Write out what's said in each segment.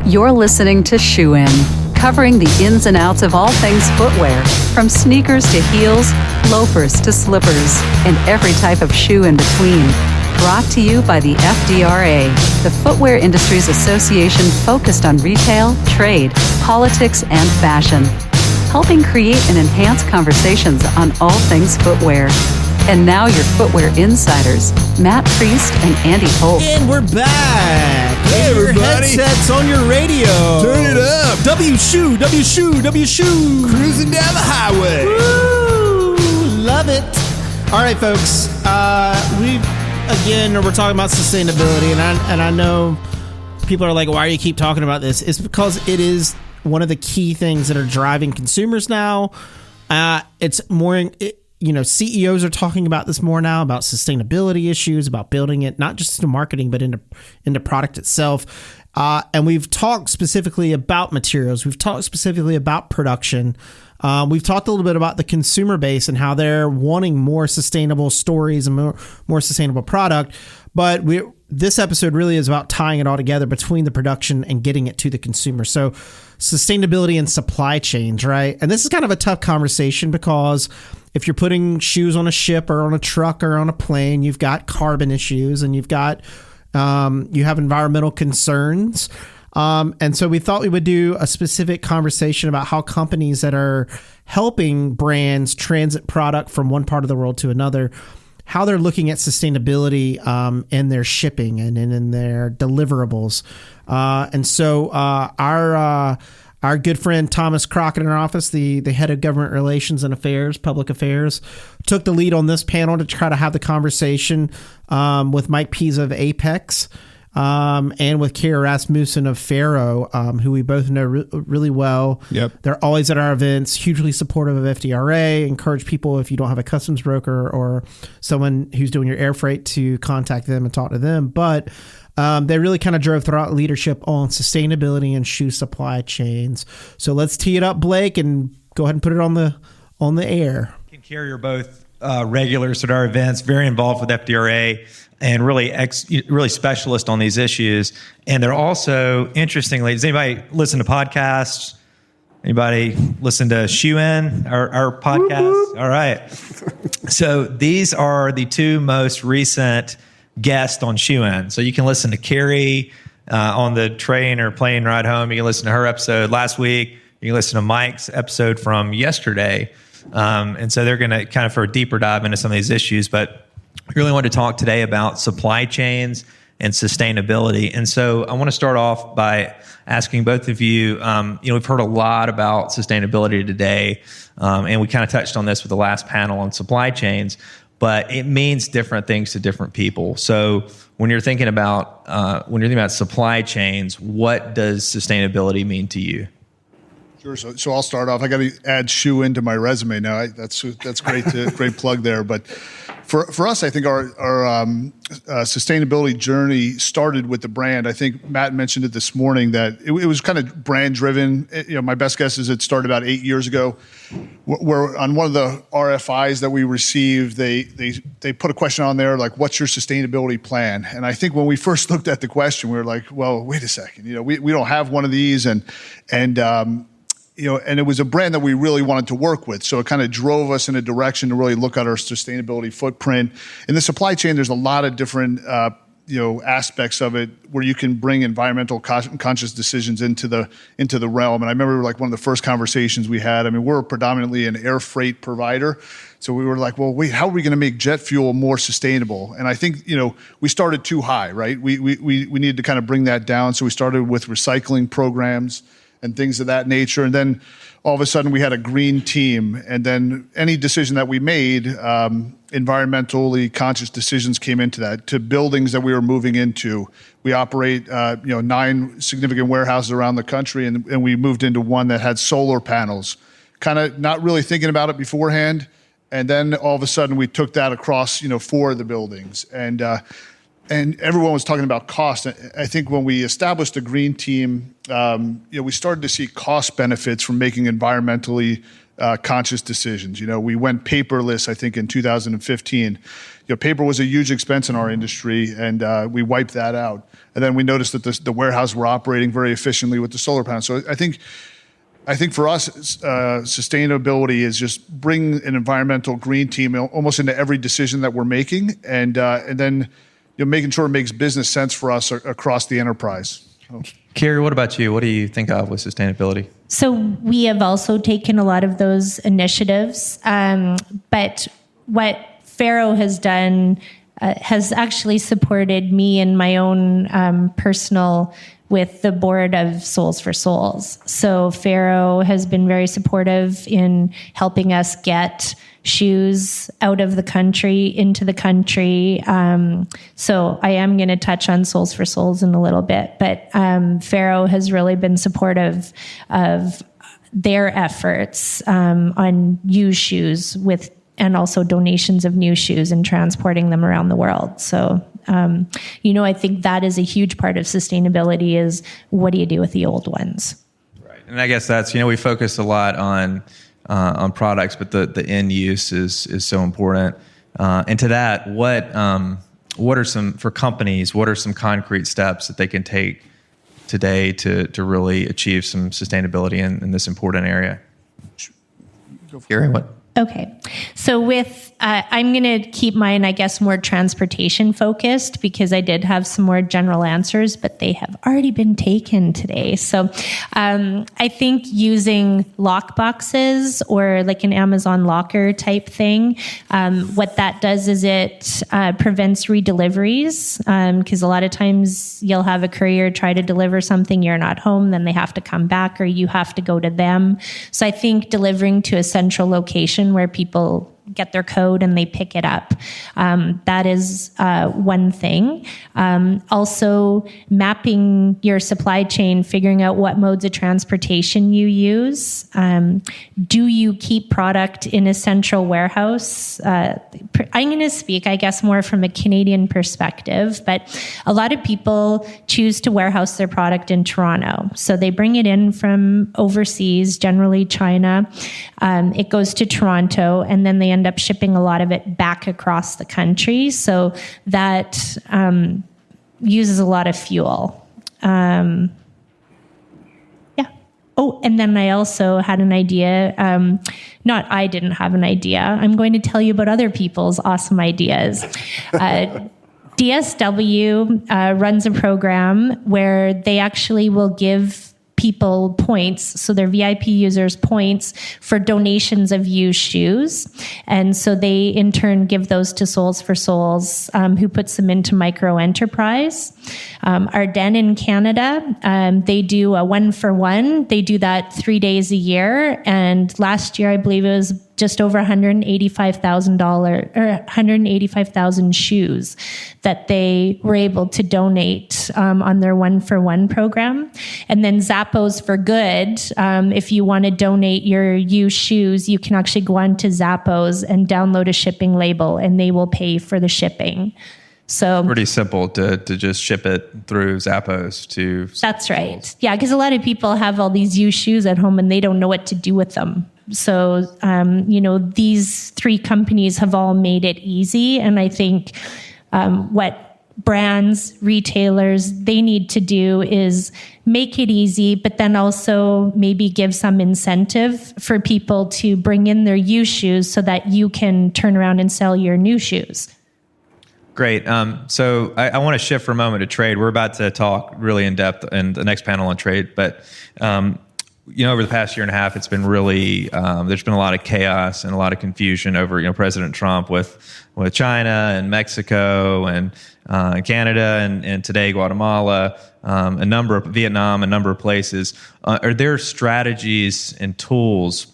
You're listening to Shoe In, covering the ins and outs of all things footwear, from sneakers to heels, loafers to slippers, and every type of shoe in between. Brought to you by the FDRA, the Footwear Industries Association focused on retail, trade, politics, and fashion, helping create and enhance conversations on all things footwear. And now your footwear insiders, Matt Priest and Andy Holt. And we're back. Hey, everybody. Your headsets on your radio. Turn it up. W shoe. Cruising down the highway. Woo, love it. All right, folks. We're talking about sustainability, and I know people are like, why do you keep talking about this? It's because it is one of the key things that are driving consumers now. It's more... CEOs are talking about this more now, about sustainability issues, about building it not just into marketing, but into product itself. And we've talked specifically about materials. We've talked specifically about production. We've talked a little bit about the consumer base and how they're wanting more sustainable stories and more sustainable product. But this episode really is about tying it all together between the production and getting it to the consumer. So sustainability and supply chains, right? And this is kind of a tough conversation because if you're putting shoes on a ship or on a truck or on a plane, you've got carbon issues and you've got you have environmental concerns. And so we thought we would do a specific conversation about how companies that are helping brands transit product from one part of the world to another, how they're looking at sustainability in their shipping and in their deliverables. And so our good friend Thomas Crockett in our office, the head of government relations and public affairs, took the lead on this panel to try to have the conversation with Mike Piza of Apex and with Kerry Rasmussen of Farrow, who we both know really well. Yep. They're always at our events, hugely supportive of FDRA, encourage people, if you don't have a customs broker or someone who's doing your air freight, to contact them and talk to them. But they really kind of drove throughout leadership on sustainability and shoe supply chains. So let's tee it up, Blake, and go ahead and put it on the air. And Kerry are both regulars at our events, very involved with FDRA, and really specialist on these issues. And they're also, interestingly, does anybody listen to podcasts? Anybody listen to Shoe In, our podcast? Woo-hoo. All right. So these are the two most recent guest on Shoe In. So you can listen to Kerry on the train or plane ride home. You can listen to her episode last week. You can listen to Mike's episode from yesterday. And so they're going to kind of for a deeper dive into some of these issues. But we really want to talk today about supply chains and sustainability. And so I want to start off by asking both of you, we've heard a lot about sustainability today. And we kind of touched on this with the last panel on supply chains. But it means different things to different people. So when you're thinking about supply chains, what does sustainability mean to you? Sure. So I'll start off. I got to add shoe into my resume now. That's great. Great plug there. But for us, I think our sustainability journey started with the brand. I think Matt mentioned it this morning that it was kind of brand driven. My best guess is it started about 8 years ago, where on one of the RFIs that we received, they put a question on there like, "What's your sustainability plan?" And I think when we first looked at the question, we were like, "Well, wait a second. We don't have one of these," and it was a brand that we really wanted to work with. So it kind of drove us in a direction to really look at our sustainability footprint. In the supply chain, there's a lot of different, aspects of it where you can bring environmental conscious decisions into the realm. And I remember like one of the first conversations we had, we're predominantly an air freight provider. So we were like, well, wait, how are we going to make jet fuel more sustainable? And I think, we started too high, right? We needed to kind of bring that down. So we started with recycling programs and things of that nature. And then all of a sudden we had a green team. And then any decision that we made, environmentally conscious decisions came into that, to buildings that we were moving into. We operate, 9 significant warehouses around the country. And we moved into one that had solar panels, kind of not really thinking about it beforehand. And then all of a sudden we took that across, 4 of the buildings. And everyone was talking about cost. I think when we established the green team, we started to see cost benefits from making environmentally conscious decisions. We went paperless, I think, in 2015. paper was a huge expense in our industry, and we wiped that out. And then we noticed that the warehouse were operating very efficiently with the solar panels. So I think for us, sustainability is just bring an environmental green team almost into every decision that we're making, and then making sure it makes business sense for us across the enterprise. Kerry, what about you? What do you think of with sustainability? So we have also taken a lot of those initiatives, but what Farrow has done has actually supported me in my own personal with the board of Souls for Souls. So Farrow has been very supportive in helping us get shoes out of the country, into the country. So I am going to touch on Souls for Souls in a little bit, but Farrow has really been supportive of their efforts on used shoes and also donations of new shoes and transporting them around the world. So, I think that is a huge part of sustainability is what do you do with the old ones? Right. And I guess that's, we focus a lot on products, but the end use is so important. And to that, what are some concrete steps that they can take today to really achieve some sustainability in this important area? Kerry, what? Okay. So I'm going to keep mine, I guess, more transportation focused because I did have some more general answers, but they have already been taken today. So I think using lock boxes or like an Amazon locker type thing, what that does is it prevents redeliveries because a lot of times you'll have a courier try to deliver something, you're not home, then they have to come back or you have to go to them. So I think delivering to a central location where people get their code and they pick it up. That is one thing. Also, mapping your supply chain, figuring out what modes of transportation you use. Do you keep product in a central warehouse? I'm going to speak, I guess, more from a Canadian perspective, but a lot of people choose to warehouse their product in Toronto. So they bring it in from overseas, generally China. It goes to Toronto, and then they end up shipping a lot of it back across the country. So that uses a lot of fuel. Yeah. Oh, and then I also had an idea. I didn't have an idea. I'm going to tell you about other people's awesome ideas. DSW runs a program where they actually will give people points, so their VIP users points for donations of used shoes. And so they in turn give those to Souls for Souls, who puts them into micro enterprise. Ardennes in Canada, they do a 1-for-1. They do that 3 days a year. And last year, I believe it was just over $185,000 shoes that they were able to donate on their 1-for-1 program. And then Zappos for Good, if you want to donate your used shoes, you can actually go on to Zappos and download a shipping label, and they will pay for the shipping. So pretty simple to just ship it through Zappos to. That's right. Yeah, because a lot of people have all these used shoes at home and they don't know what to do with them. So, these three companies have all made it easy. And I think what brands, retailers, they need to do is make it easy, but then also maybe give some incentive for people to bring in their used shoes so that you can turn around and sell your new shoes. Great. So I want to shift for a moment to trade. We're about to talk really in depth in the next panel on trade, but over the past year and a half, it's been really, there's been a lot of chaos and a lot of confusion over, President Trump with China and Mexico and Canada and today Guatemala, Vietnam, a number of places. Are there strategies and tools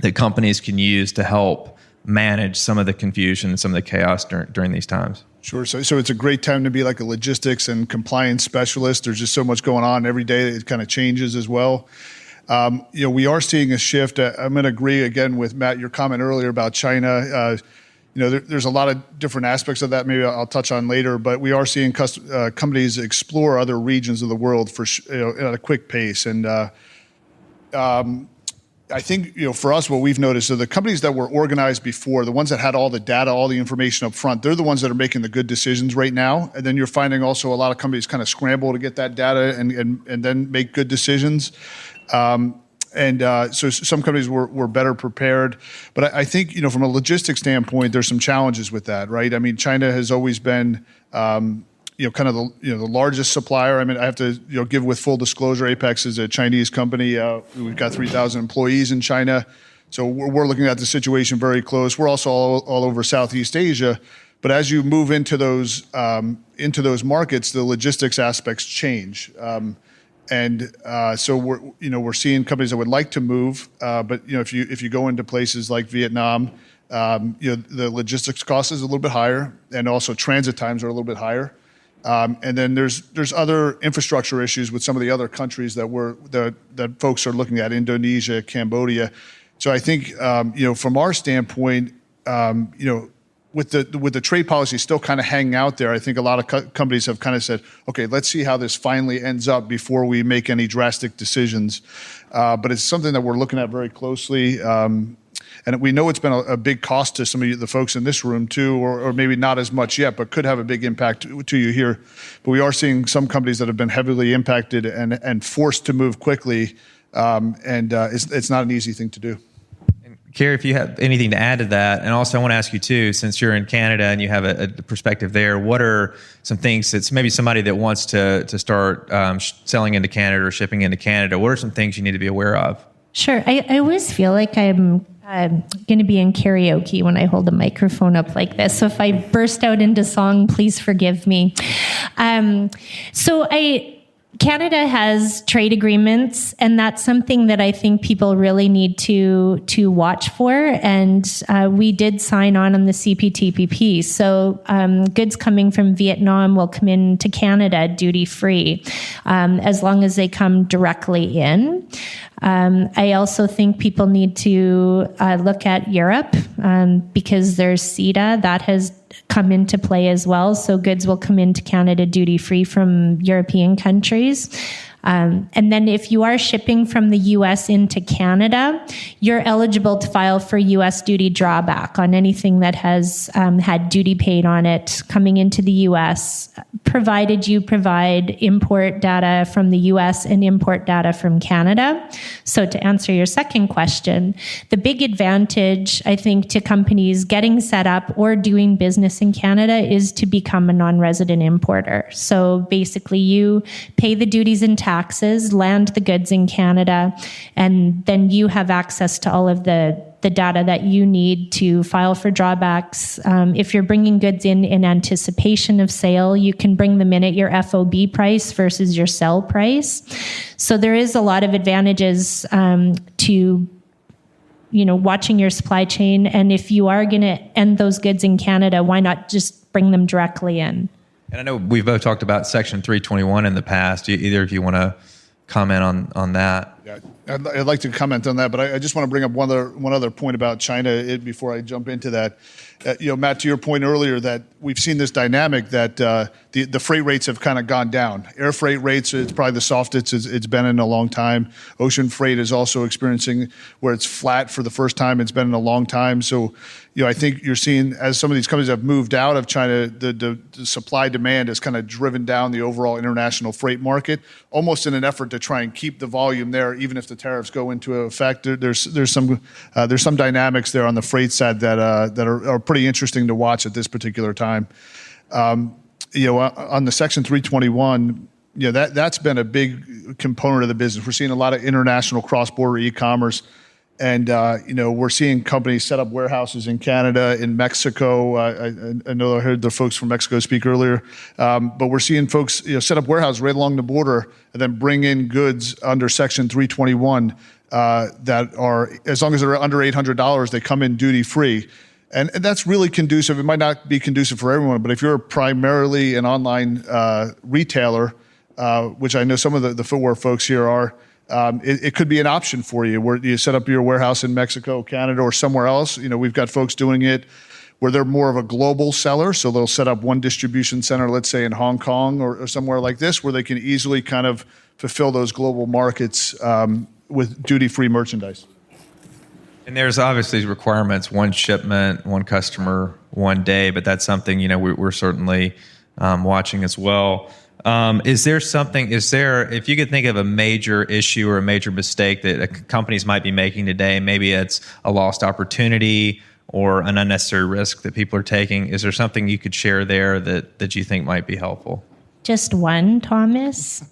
that companies can use to help manage some of the confusion and some of the chaos during these times? Sure. So it's a great time to be like a logistics and compliance specialist. There's just so much going on every day. It kind of changes as well. We are seeing a shift. I'm going to agree again with Matt, your comment earlier about China. There's a lot of different aspects of that. Maybe I'll touch on later, but we are seeing companies explore other regions of the world at a quick pace. And I think, for us, what we've noticed are the companies that were organized before, the ones that had all the data, all the information up front, they're the ones that are making the good decisions right now. And then you're finding also a lot of companies kind of scramble to get that data and then make good decisions. So some companies were better prepared. But I think, from a logistics standpoint, there's some challenges with that, right? I mean, China has always been kind of the largest supplier. I mean, I have to give with full disclosure, Apex is a Chinese company. We've got 3,000 employees in China, so we're looking at the situation very close. We're also all over Southeast Asia, but as you move into those markets, the logistics aspects change, so we're seeing companies that would like to move, but if you go into places like Vietnam, the logistics cost is a little bit higher, and also transit times are a little bit higher. And then there's other infrastructure issues with some of the other countries that folks are looking at, Indonesia, Cambodia. So I think from our standpoint, with the trade policy still kind of hanging out there, I think a lot of companies have kind of said, okay, let's see how this finally ends up before we make any drastic decisions. But it's something that we're looking at very closely. And we know it's been a big cost to some of the folks in this room too, or maybe not as much yet, but could have a big impact to you here. But we are seeing some companies that have been heavily impacted and forced to move quickly, it's not an easy thing to do. Kerry, if you have anything to add to that, and also I want to ask you too, since you're in Canada and you have a perspective there, what are some things that's maybe somebody that wants to start selling into Canada or shipping into Canada, what are some things you need to be aware of? Sure. I always feel like I'm going to be in karaoke when I hold the microphone up like this. So if I burst out into song, please forgive me. Canada has trade agreements, and that's something that I think people really need to watch for. And we did sign on the CPTPP. So goods coming from Vietnam will come into Canada duty free, as long as they come directly in. I also think people need to look at Europe because there's CETA that has come into play as well. So goods will come into Canada duty free from European countries. And then if you are shipping from the U.S. into Canada, you're eligible to file for U.S. duty drawback on anything that has had duty paid on it coming into the U.S., provided you provide import data from the U.S. and import data from Canada. So to answer your second question, the big advantage, I think, to companies getting set up or doing business in Canada is to become a non-resident importer. So basically you pay the duties and taxes, land the goods in Canada, and then you have access to all of the data that you need to file for drawbacks. If you're bringing goods in anticipation of sale, you can bring them in at your FOB price versus your sell price. So there is a lot of advantages to watching your supply chain. And if you are going to end those goods in Canada, why not just bring them directly in? And I know we've both talked about Section 321 in the past. Either of you want to comment on that? Yeah, I'd like to comment on that, but I just want to bring up one other point about China before I jump into that. Matt, to your point earlier, that we've seen this dynamic that the freight rates have kind of gone down. Air freight rates, it's probably the softest it's been in a long time. Ocean freight is also experiencing where it's flat for the first time it's been in a long time. So, I think you're seeing, as some of these companies have moved out of China, the supply demand has kind of driven down the overall international freight market, almost in an effort to try and keep the volume there, even if the tariffs go into effect. There's some dynamics there on the freight side that are pretty interesting to watch at this particular time. On the Section 321, that's been a big component of the business. We're seeing a lot of international cross-border e-commerce. And, we're seeing companies set up warehouses in Canada, in Mexico. I know I heard the folks from Mexico speak earlier. But we're seeing folks set up warehouses right along the border and then bring in goods under Section 321 that are, as long as they're under $800, they come in duty free. And that's really conducive. It might not be conducive for everyone, but if you're primarily an online retailer, which I know some of the footwear folks here are, it could be an option for you where you set up your warehouse in Mexico, Canada, or somewhere else. We've got folks doing it where they're more of a global seller. So they'll set up one distribution center, let's say in Hong Kong or somewhere like this, where they can easily kind of fulfill those global markets with duty-free merchandise. And there's obviously requirements, one shipment, one customer, one day, but that's something, we're certainly watching as well. If you could think of a major issue or a major mistake that companies might be making today, maybe it's a lost opportunity or an unnecessary risk that people are taking, is there something you could share there that you think might be helpful? Just one, Thomas?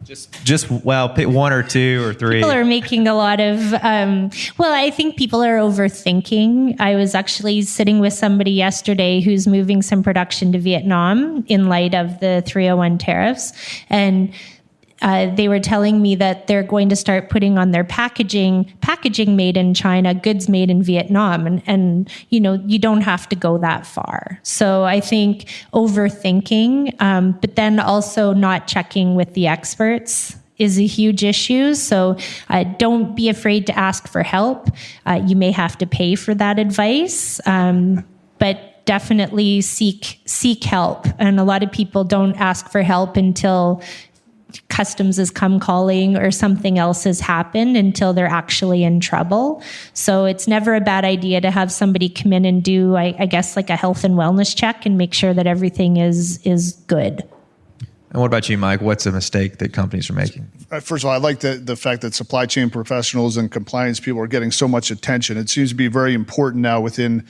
Pick one or two or three. People are making a lot of, I think people are overthinking. I was actually sitting with somebody yesterday who's moving some production to Vietnam in light of the 301 tariffs. And they were telling me that they're going to start putting on their packaging made in China, goods made in Vietnam. And you don't have to go that far. So I think overthinking, but then also not checking with the experts is a huge issue. So don't be afraid to ask for help. You may have to pay for that advice, but definitely seek help. And a lot of people don't ask for help until customs has come calling or something else has happened, until they're actually in trouble. So it's never a bad idea to have somebody come in and do, I guess, like a health and wellness check and make sure that everything is good. And what about you, Mike? What's a mistake that companies are making? First of all, I like the fact that supply chain professionals and compliance people are getting so much attention. It seems to be very important now within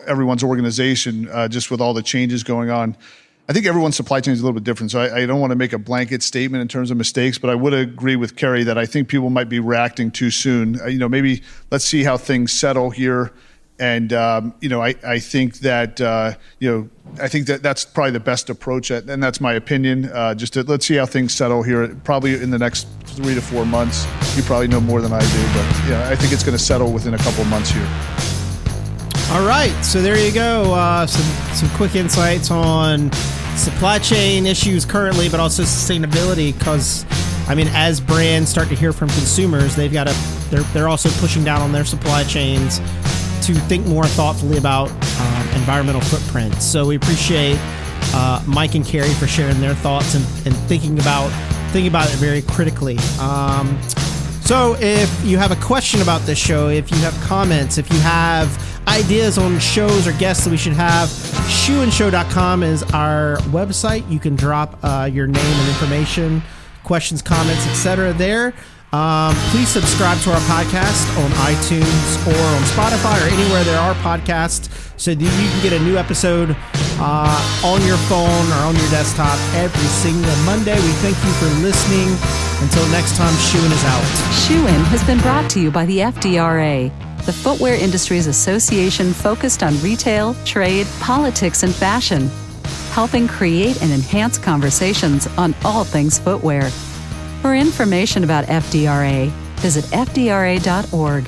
everyone's organization, just with all the changes going on. I think everyone's supply chain is a little bit different, so I don't want to make a blanket statement in terms of mistakes, but I would agree with Kerry that I think people might be reacting too soon. Maybe let's see how things settle here, and I think that that's probably the best approach, and that's my opinion. Let's see how things settle here. Probably in the next 3 to 4 months, you probably know more than I do, but I think it's going to settle within a couple of months here. All right, so there you go. Some quick insights on supply chain issues currently, but also sustainability. Because, as brands start to hear from consumers, they're also pushing down on their supply chains to think more thoughtfully about environmental footprint. So we appreciate Mike and Kerry for sharing their thoughts and thinking about it very critically. So if you have a question about this show, if you have comments, if you have ideas on shows or guests that we should have, shoeandshow.com is our website. You can drop your name and information, questions, comments, etc. there. Please subscribe to our podcast on iTunes or on Spotify or anywhere there are podcasts so that you can get a new episode on your phone or on your desktop every single Monday. We thank you for listening. Until next time, Shoein is out. Shoein has been brought to you by the FDRA, the Footwear Industries Association focused on retail, trade, politics, and fashion, helping create and enhance conversations on all things footwear. For information about FDRA, visit fdra.org.